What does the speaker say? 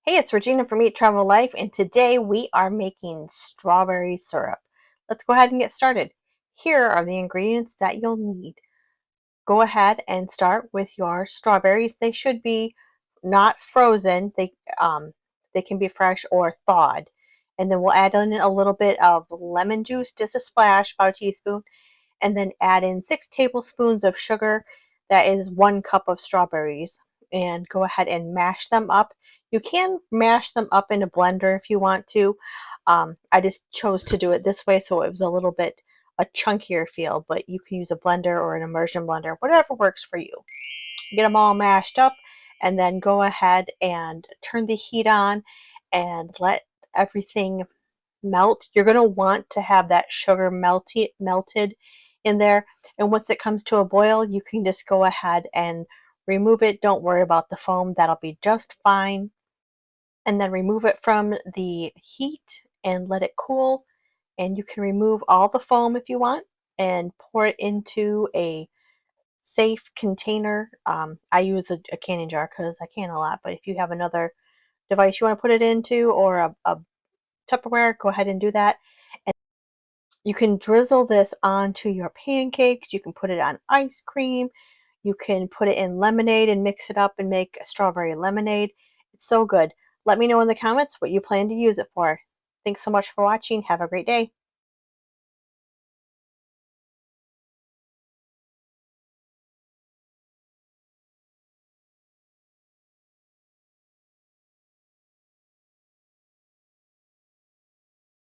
Hey, it's Regina from Eat Travel Life, and today we are making strawberry syrup. Let's go ahead and get started. Here are the ingredients that you'll need. Go ahead and start with your strawberries. They should be not frozen. They can be fresh or thawed. And then we'll add in a little bit of lemon juice, just a splash, about a teaspoon, and then add in 6 tablespoons of sugar. That is 1 cup of strawberries. And go ahead and mash them up. You can mash them up in a blender if you want to. I just chose to do it this way so it was a little bit a chunkier feel, but you can use a blender or an immersion blender, whatever works for you. Get them all mashed up and then go ahead and turn the heat on and let everything melt. You're going to want to have that sugar melted in there. And once it comes to a boil, you can just go ahead and remove it. Don't worry about the foam. That'll be just fine. And then remove it from the heat and let it cool. And you can remove all the foam if you want and pour it into a safe container. I use a canning jar because I can a lot, but if you have another device you want to put it into or a Tupperware, go ahead and do that. And you can drizzle this onto your pancakes. You can put it on ice cream. You can put it in lemonade and mix it up and make a strawberry lemonade. It's so good. Let me know in the comments what you plan to use it for. Thanks so much for watching. Have a great day.